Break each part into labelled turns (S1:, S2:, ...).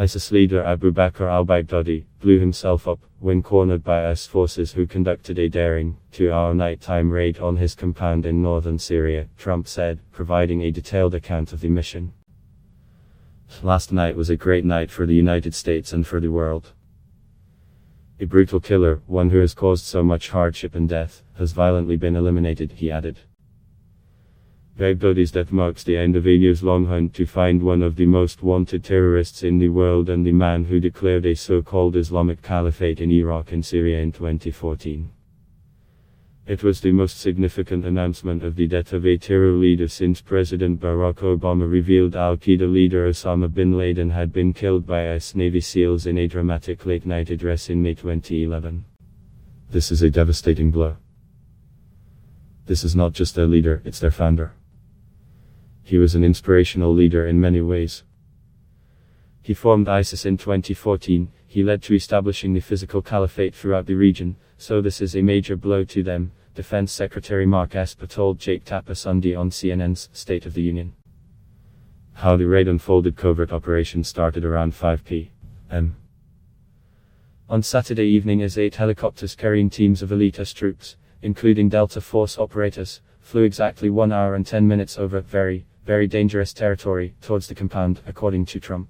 S1: ISIS leader Abu Bakr al-Baghdadi blew himself up when cornered by IS forces who conducted a daring, 2-hour nighttime raid on his compound in northern Syria, Trump said, providing a detailed account of the mission. Last night was a great night for the United States and for the world. A brutal killer, one who has caused so much hardship and death, has violently been eliminated, he added. Baghdadi's death marks the end of a years-long hunt to find one of the most wanted terrorists in the world and the man who declared a so-called Islamic Caliphate in Iraq and Syria in 2014. It was the most significant announcement of the death of a terror leader since President Barack Obama revealed al-Qaeda leader Osama bin Laden had been killed by IS Navy SEALs in a dramatic late-night address in May 2011. This is a devastating blow. This is not just their leader, it's their founder. He was an inspirational leader in many ways. He formed ISIS in 2014, he led to establishing the physical caliphate throughout the region, so this is a major blow to them, Defense Secretary Mark Esper told Jake Tapper Sunday on CNN's State of the Union. How the raid unfolded: covert operation started around 5 p.m. on Saturday evening as 8 helicopters carrying teams of elite US troops, including Delta Force operators, flew exactly 1 hour and 10 minutes over very dangerous territory towards the compound, according to Trump.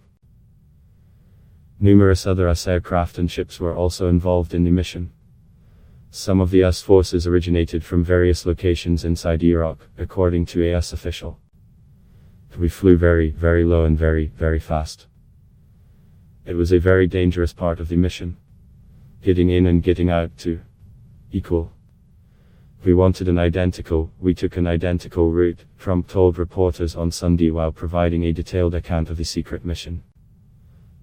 S1: Numerous other US aircraft and ships were also involved in the mission. Some of the US forces originated from various locations inside Iraq, according to a US official. We flew very low and very fast. It was a very dangerous part of the mission. Getting in and getting out too. Equal. We took an identical route, Trump told reporters on Sunday while providing a detailed account of the secret mission.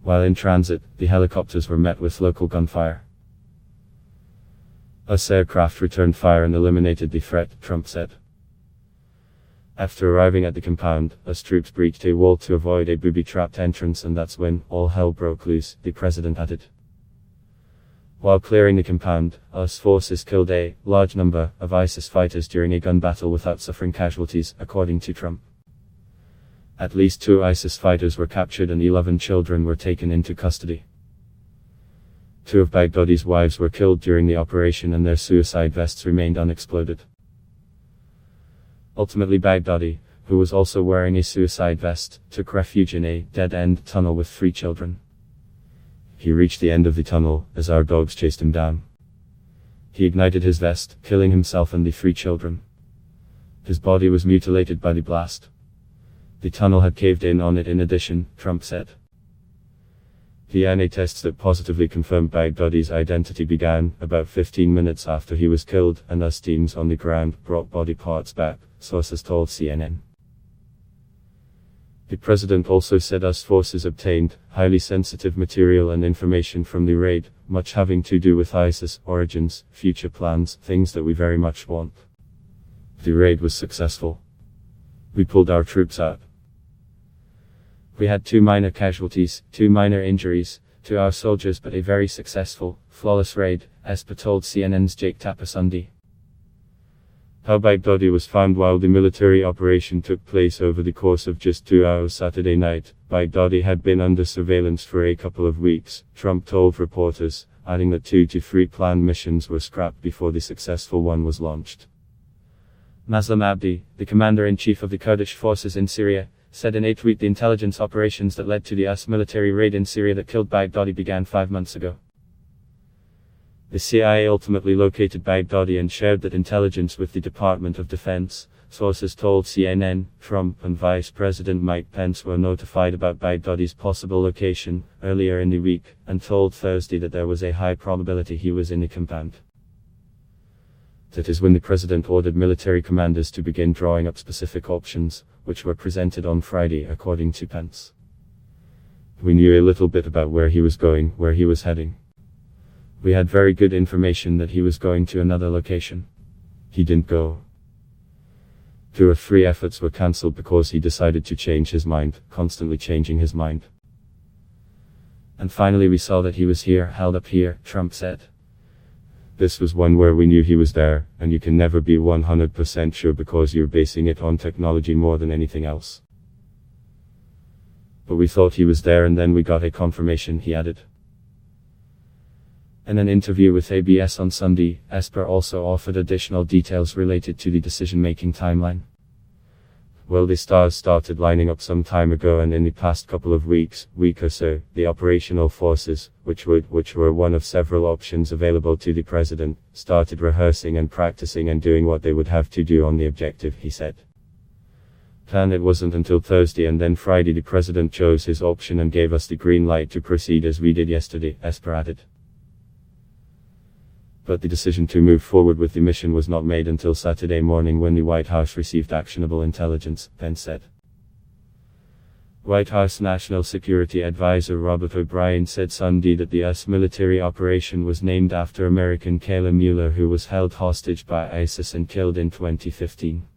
S1: While in transit, the helicopters were met with local gunfire. US aircraft returned fire and eliminated the threat, Trump said. After arriving at the compound, US troops breached a wall to avoid a booby-trapped entrance, and that's when all hell broke loose, the president added. While clearing the compound, US forces killed a large number of ISIS fighters during a gun battle without suffering casualties, according to Trump. At least 2 ISIS fighters were captured and 11 children were taken into custody. 2 of Baghdadi's wives were killed during the operation and their suicide vests remained unexploded. Ultimately, Baghdadi, who was also wearing a suicide vest, took refuge in a dead-end tunnel with 3 children. He reached the end of the tunnel, as our dogs chased him down. He ignited his vest, killing himself and the 3 children. His body was mutilated by the blast. The tunnel had caved in on it in addition, Trump said. DNA tests that positively confirmed Baghdadi's identity began about 15 minutes after he was killed, and US teams on the ground brought body parts back, sources told CNN. The president also said US forces obtained highly sensitive material and information from the raid, much having to do with ISIS origins, future plans, things that we very much want. The raid was successful. We pulled our troops out. We had 2 minor casualties, 2 minor injuries to our soldiers, but a very successful, flawless raid, Esper told CNN's Jake Tapper Sunday. Al-Baghdadi was found while the military operation took place over the course of just 2 hours Saturday night. Baghdadi had been under surveillance for a couple of weeks, Trump told reporters, adding that 2 to 3 planned missions were scrapped before the successful one was launched. Maslam Abdi, the commander-in-chief of the Kurdish forces in Syria, said in a tweet the intelligence operations that led to the US military raid in Syria that killed Baghdadi began 5 months ago. The CIA ultimately located Baghdadi and shared that intelligence with the Department of Defense, sources told CNN. Trump and Vice President Mike Pence were notified about Baghdadi's possible location earlier in the week, and told Thursday that there was a high probability he was in the compound. That is when the president ordered military commanders to begin drawing up specific options, which were presented on Friday, according to Pence. We knew a little bit about where he was going, where he was heading. We had very good information that he was going to another location. He didn't go. 2 or 3 efforts were cancelled because he decided to change his mind, constantly changing his mind. And finally we saw that he was here, held up here, Trump said. This was one where we knew he was there, and you can never be 100% sure because you're basing it on technology more than anything else. But we thought he was there and then we got a confirmation, he added. In an interview with ABS on Sunday, Esper also offered additional details related to the decision-making timeline. Well, the stars started lining up some time ago, and in the past couple of week or so, the operational forces, which were one of several options available to the president, started rehearsing and practicing and doing what they would have to do on the objective, he said. And it wasn't until Thursday and then Friday the president chose his option and gave us the green light to proceed as we did yesterday, Esper added. But the decision to move forward with the mission was not made until Saturday morning when the White House received actionable intelligence, Pence said. White House National Security Advisor Robert O'Brien said Sunday that the U.S. military operation was named after American Kayla Mueller, who was held hostage by ISIS and killed in 2015.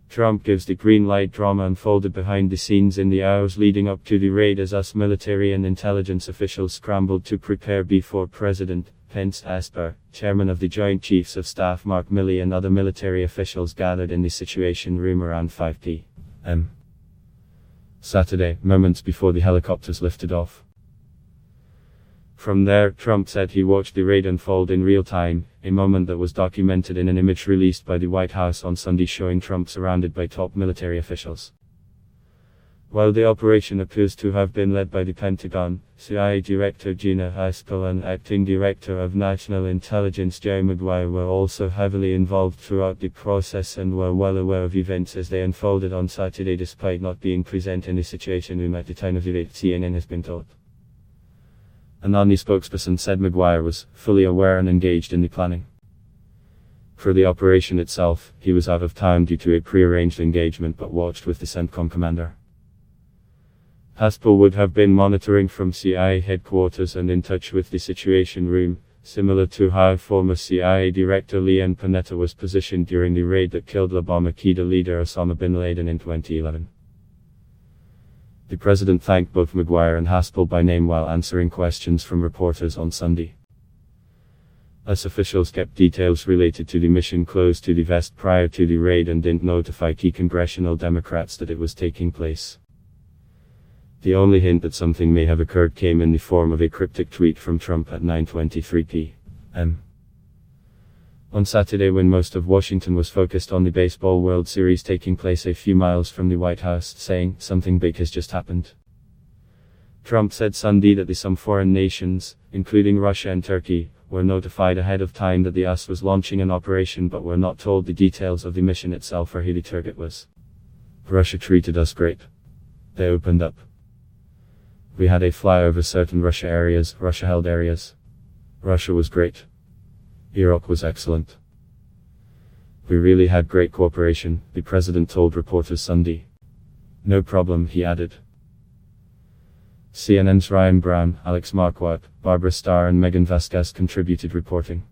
S1: Trump gives the green light. Drama unfolded behind the scenes in the hours leading up to the raid as U.S. military and intelligence officials scrambled to prepare before President Pence, Esper, chairman of the Joint Chiefs of Staff Mark Milley, and other military officials gathered in the Situation Room around 5 p.m. Saturday, moments before the helicopters lifted off. From there, Trump said he watched the raid unfold in real time, a moment that was documented in an image released by the White House on Sunday showing Trump surrounded by top military officials. While the operation appears to have been led by the Pentagon, CIA Director Gina Haspel and Acting Director of National Intelligence Joe Maguire were also heavily involved throughout the process and were well aware of events as they unfolded on Saturday despite not being present in the Situation Room at the time of the raid, CNN has been told. An Army spokesperson said Maguire was fully aware and engaged in the planning. For the operation itself, he was out of town due to a pre-arranged engagement but watched with the CENTCOM commander. Haspel would have been monitoring from CIA headquarters and in touch with the Situation Room, similar to how former CIA Director Leon Panetta was positioned during the raid that killed Al-Baghdadi leader Osama bin Laden in 2011. The president thanked both Maguire and Haspel by name while answering questions from reporters on Sunday. US officials kept details related to the mission close to the vest prior to the raid and didn't notify key congressional Democrats that it was taking place. The only hint that something may have occurred came in the form of a cryptic tweet from Trump at 9:23 p.m. on Saturday, when most of Washington was focused on the Baseball World Series taking place a few miles from the White House, saying, "Something big has just happened." Trump said Sunday that some foreign nations, including Russia and Turkey, were notified ahead of time that the US was launching an operation but were not told the details of the mission itself or who the target was. "Russia treated us great. They opened up. We had a fly over certain Russia-held areas. Russia was great. Iraq was excellent. We really had great cooperation," the president told reporters Sunday. "No problem," he added. CNN's Ryan Brown, Alex Marquardt, Barbara Starr and Megan Vasquez contributed reporting.